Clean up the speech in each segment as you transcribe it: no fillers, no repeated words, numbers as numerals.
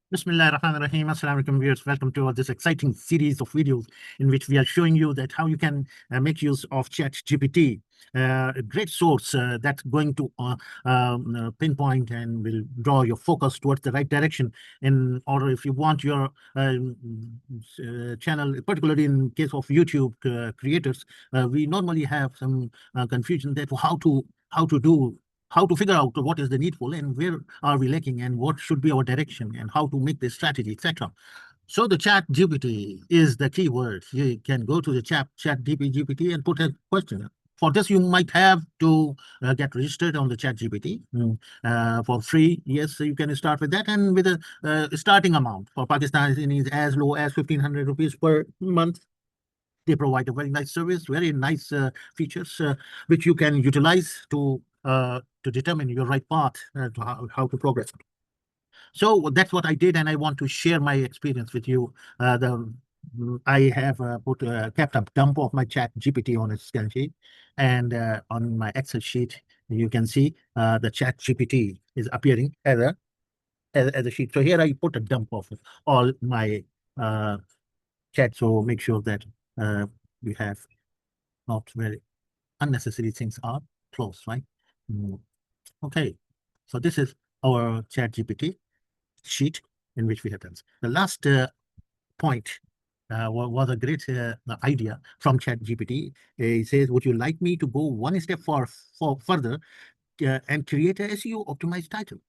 Bismillah ar-Rahman ar-Rahim. Assalamu alaikum viewers. Welcome to this exciting series of videos in which we are showing you that how you can make use of ChatGPT, a great source that's going to pinpoint and will draw your focus towards the right direction. In order, if you want your channel, particularly in case of YouTube creators, we normally have some confusion that how to figure out what is the needful and where are we lacking and what should be our direction and how to make this strategy, etc. So the chat GPT is the key word. You can go to the chat GPT and put a question. For this, you might have to get registered on the chat GPT for free. Yes, you can start with that, and with a starting amount for Pakistan is as low as 1,500 rupees per month. They provide a very nice service, very nice features which you can utilize to determine your right path to how to progress. So that's what I did, and I want to share my experience with you. I have kept a dump of my chat GPT on a scan sheet, and on my Excel sheet, you can see the chat GPT is appearing as a sheet. So here I put a dump of all my uh, chat. So make sure that you have not very unnecessary things are closed, right? Okay, so this is our chat GPT sheet in which we have done. The last point was a great idea from ChatGPT. It says, would you like me to go one step further and create a SEO optimized title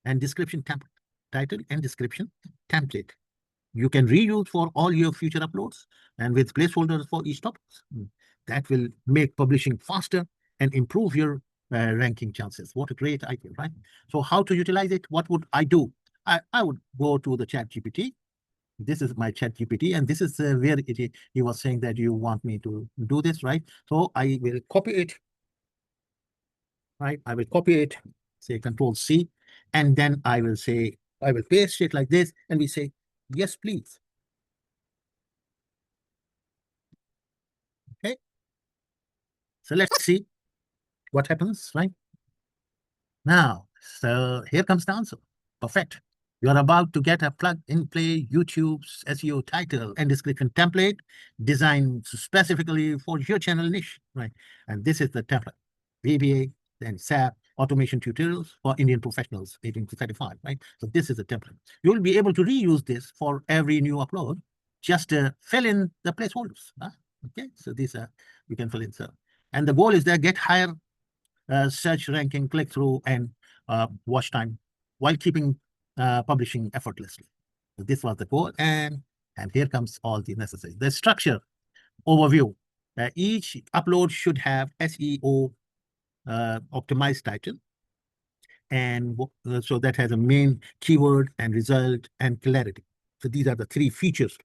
and description template? Title and description template. You can reuse for all your future uploads and with placeholders for each topic. That will make publishing faster and improve your ranking chances. What a great idea, right? So how to utilize it? What would I do? I would go to the chat GPT. This is my chat GPT, and this is where he was saying that you want me to do this, right? So I will copy it, right? I will copy it, say Control C, and then I will paste it like this, and we say, yes, please. Okay. So let's see what happens, right? Now, so here comes the answer. Perfect. You're about to get a plug-and-play YouTube's SEO title and description template designed specifically for your channel niche, right? And this is the template. VBA and SAP automation tutorials for Indian professionals 18 to 35, right? So this is the template. You'll be able to reuse this for every new upload. Just fill in the placeholders. Okay, so these are, you can fill in. So, and the goal is that get higher search ranking, click-through, and watch time while keeping publishing effortlessly. So this was the goal, and here comes all the necessary. The structure overview. Each upload should have SEO optimized title, and so that has a main keyword and result and clarity. So these are the three features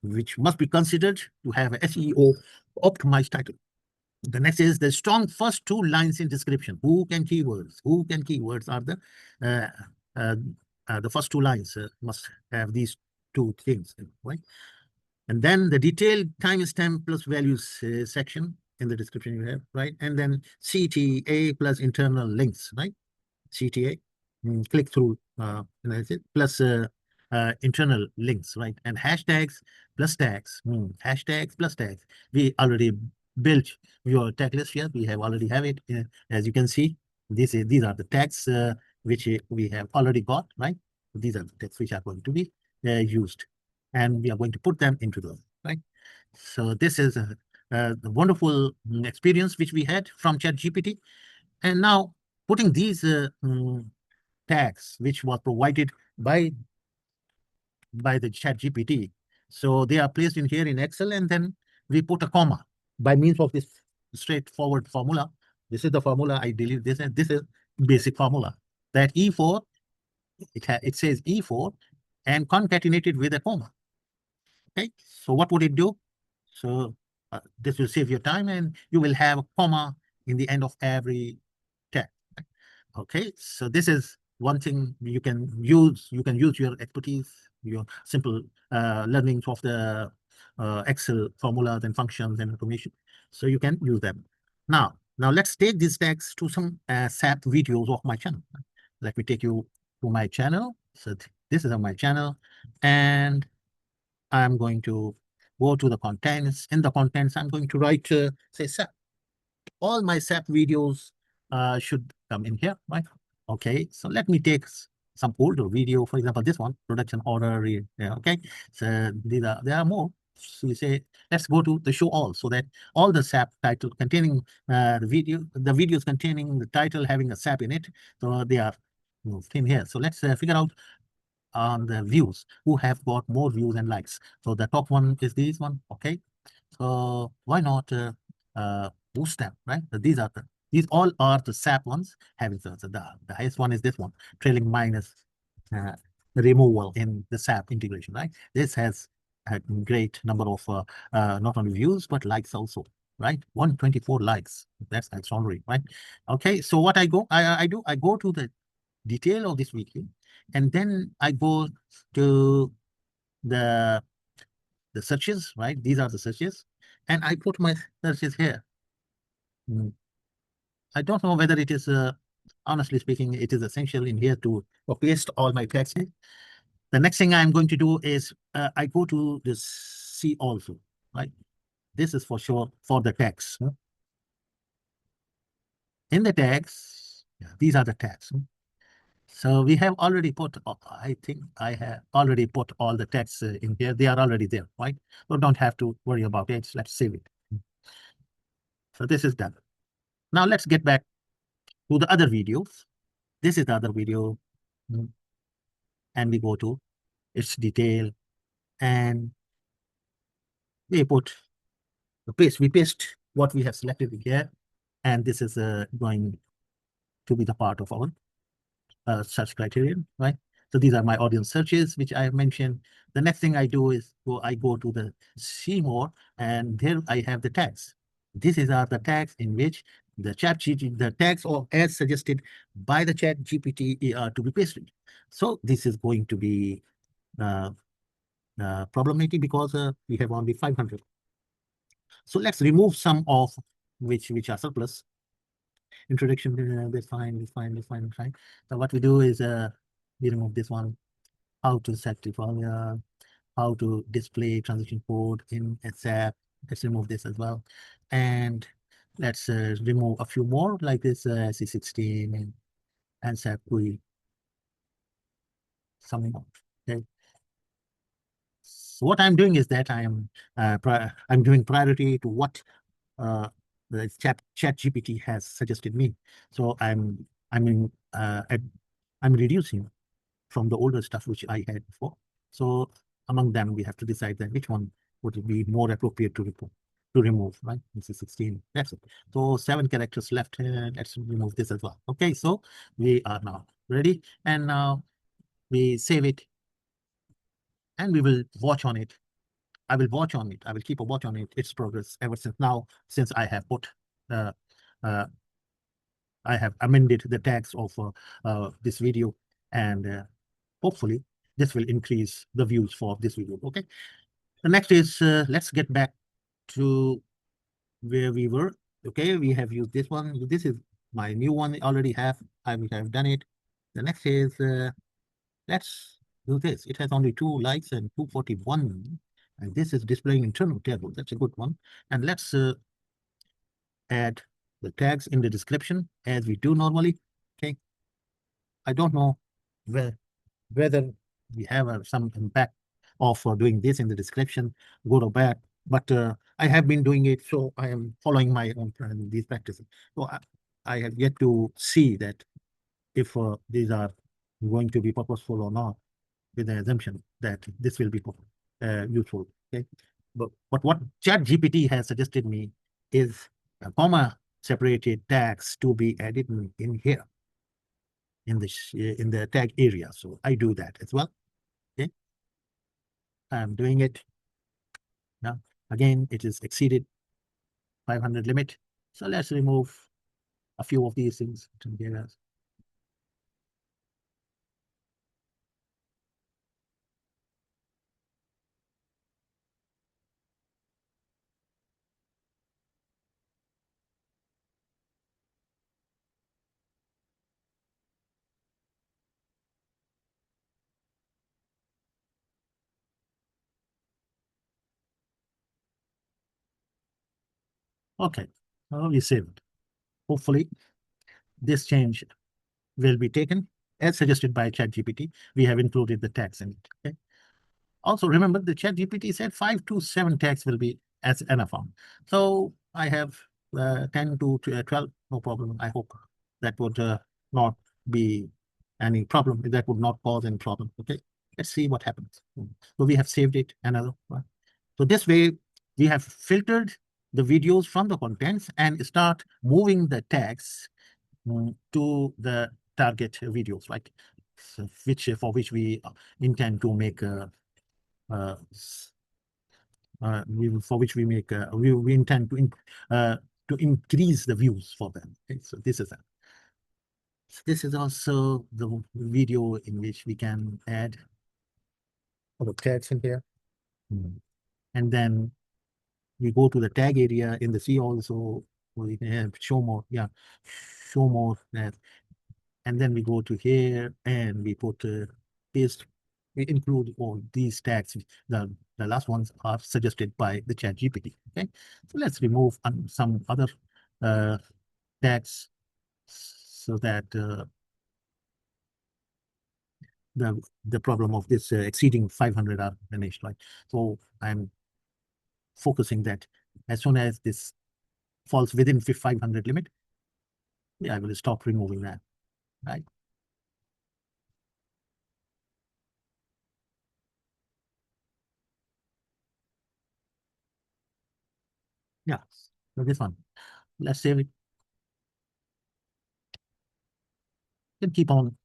which must be considered to have a SEO optimized title. The next is the strong first two lines in description. Who can keywords? Who can keywords are the first two lines must have these two things, right? And then the detailed timestamp plus values section in the description you have, right? And then CTA plus internal links, right? CTA, click through analysis plus internal links, right? And hashtags plus tags, hashtags plus tags. We already built your tag list here. We have already have it. As you can see, these are the tags which we have already got, right? These are the tags which are going to be used, and we are going to put them into those, right? So this is the wonderful experience which we had from ChatGPT, and now putting these tags which was provided by the ChatGPT. So they are placed in here in Excel, and then we put a comma by means of this straightforward formula. This is the formula. I delete this, and this is basic formula. That E4, it says E4 and concatenated with a comma. Okay, so what would it do? So this will save your time, and you will have a comma in the end of every tag. Okay, so this is one thing you can use. You can use your expertise, your simple learnings of the Excel formulas and functions and automation. So you can use them. Now let's take these tags to some SAP videos of my channel. Let me take you to my channel. So This is on my channel, and I'm going to go to the contents. In the contents, I'm going to write, say, SAP. All my SAP videos should come in here, right? Okay, so let me take some older video, for example, this one, production order. Yeah, okay, so there are more. So we say, let's go to the show all, so that all the SAP title containing the videos containing the title having a SAP in it, so they are moved in here. So let's figure out on the views who have got more views and likes. So the top one is this one, okay? So why not boost them, right? So these all are the SAP ones having the highest one is this one, trailing minus uh, removal in the SAP integration, right? This has a great number of not only views but likes also, right? 124 likes. That's extraordinary, right? Okay, so what I do, I go to the detail of this video, and then I go to the searches, right? These are the searches, and I put my searches here. I don't know whether it is, honestly speaking, it is essential in here to paste all my text. The next thing I'm going to do is I go to this see also, right? This is for sure for the text. In the text, yeah, these are the tags. So we have already put, I think I have already put all the texts in here. They are already there, right? So don't have to worry about it. Let's save it. So this is done. Now let's get back to the other videos. This is the other video. And we go to its detail, and we paste what we have selected here. And this is going to be the part of our search criterion, right? So these are my audience searches, which I have mentioned. The next thing I do is I go to the see more, and there I have the tags. These are the tags in which the the tags or as suggested by the ChatGPT are to be pasted. So this is going to be problematic because we have only 500. So let's remove some of which are surplus. Introduction, that's fine, that's fine, that's fine, that's fine. So what we do is we remove this one. How to set the formula, how to display transition code in SAP. Let's remove this as well. And let's remove a few more like this C16 and SAP GUI. Some more. Okay. So what I'm doing is that I'm doing priority to what the chat GPT has suggested me. So I'm reducing from the older stuff which I had before. So among them, we have to decide that which one would be more appropriate to remove, right? This is 16. That's it. So 7 characters left. Let's remove this as well. Okay, so we are now ready, and now we save it, and we will watch on it. I will watch on it. I will keep a watch on it. Its progress ever since now, since I have put uh, uh, I have amended the tags of this video, and hopefully this will increase the views for this video. Okay. The next is let's get back to where we were. Okay, we have used this one. This is my new one. I already have. I will have done it. The next is let's do this. It has only 2 likes and 241, and this is displaying internal table. That's a good one. And let's add the tags in the description as we do normally. Okay. I don't know whether we have some impact of doing this in the description, good or bad, but I have been doing it, so I am following my own these practices. So I have yet to see that if these are going to be purposeful or not, with the assumption that this will be useful. Okay, but what ChatGPT has suggested me is a comma separated tags to be added in here in the tag area. So I do that as well. Okay, I'm doing it now. Again, it is exceeded 500 limit. So let's remove a few of these things to give us. Okay, we saved. Hopefully, this change will be taken as suggested by ChatGPT. We have included the tags in it. Okay. Also, remember the ChatGPT said 5 to 7 tags will be as enough. So I have 10 to 12, no problem. I hope that would not be any problem. That would not cause any problem. Okay, let's see what happens. So we have saved it another one. So this way, we have filtered the videos from the contents and start moving the tags to the target videos, like so which for which we intend to make uh, for which we make we intend to increase the views for them. Okay, so this is also the video in which we can add our tags in here. And then we go to the tag area in the C also. We can have show more, yeah, show more. And then we go to here and we put paste. We include all these tags. The last ones are suggested by the ChatGPT. Okay, so let's remove some other uh, tags so that the problem of this exceeding 500 are finished. Right. So I'm focusing that as soon as this falls within 500 limit, yeah, I will stop removing that. Right. Yeah. So this one, let's save it. Then keep on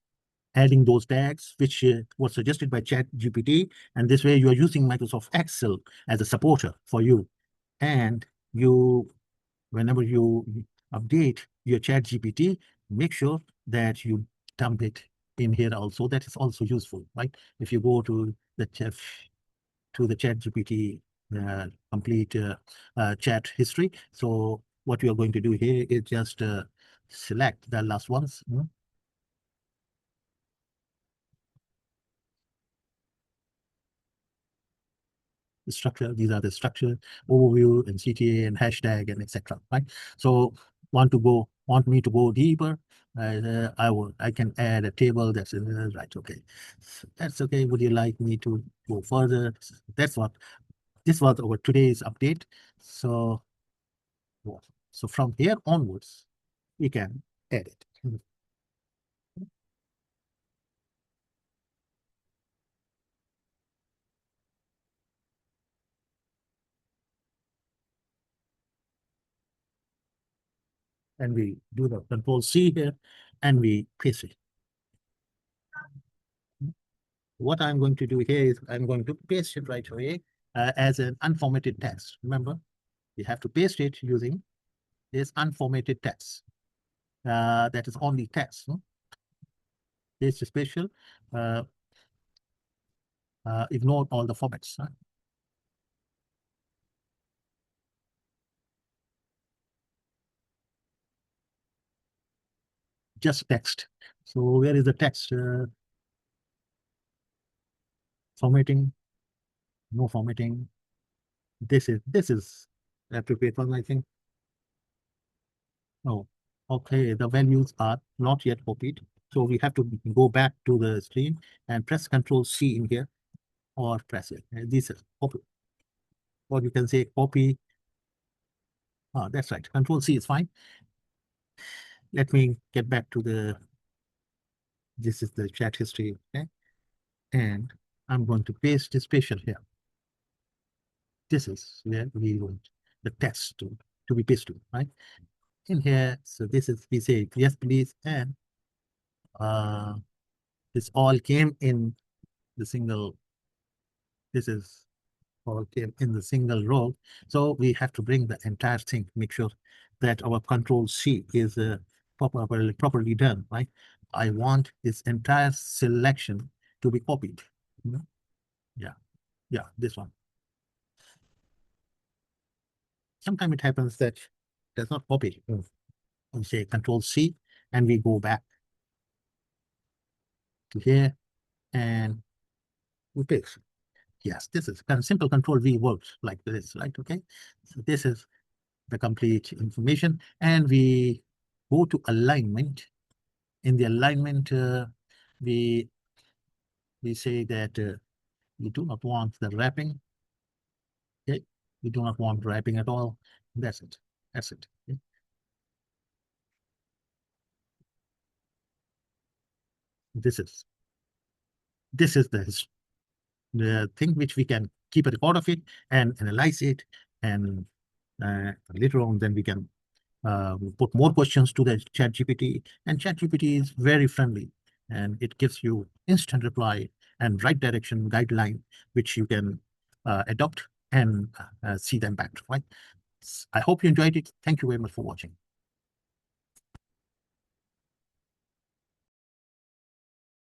adding those tags, which was suggested by ChatGPT. And this way you are using Microsoft Excel as a supporter for you. And you, whenever you update your ChatGPT, make sure that you dump it in here also. That is also useful, right? If you go to the ChatGPT complete chat history. So what you are going to do here is just select the last ones. The structure, these are the structure, overview and CTA and hashtag and etc. Right. So want me to go deeper, I can add a table that's right. Okay, so that's okay. Would you like me to go further? That's what this was our today's update. So so from here onwards we can edit. And we do the control C here and we paste it. What I'm going to do here is I'm going to paste it right away as an unformatted text. Remember, you have to paste it using this unformatted text. That is only text. Paste special. Uh, Ignore all the formats. Just text. So where is the text? Formatting. No formatting. This is appropriate one, I think. Oh, okay. The values are not yet copied. So we have to go back to the screen and press Control C in here or press it. This is copy. Or you can say copy. That's right. Control C is fine. Let me get back to this is the chat history. Okay. And I'm going to paste the special here. This is where we want the text to be pasted, right? In here, so this is, we say, yes, please. And uh, this all came in the single, this is all came in the single row. So we have to bring the entire thing, make sure that our control C is properly done, right? I want this entire selection to be copied. Yeah, yeah, this one. Sometimes it happens that it does not copy. We say Control C and we go back to here and we paste. Yes, this is kind of simple. Control V works like this, right? Okay, so this is the complete information, and we go to alignment. In the alignment, we say that we do not want the wrapping. Okay, we do not want wrapping at all. That's it. That's it. Okay? This is the thing which we can keep a record of it and analyze it, and later on then we can put more questions to the ChatGPT, and ChatGPT is very friendly, and it gives you instant reply and right direction guideline which you can adopt and see the impact. Right. I hope you enjoyed it. Thank you very much for watching.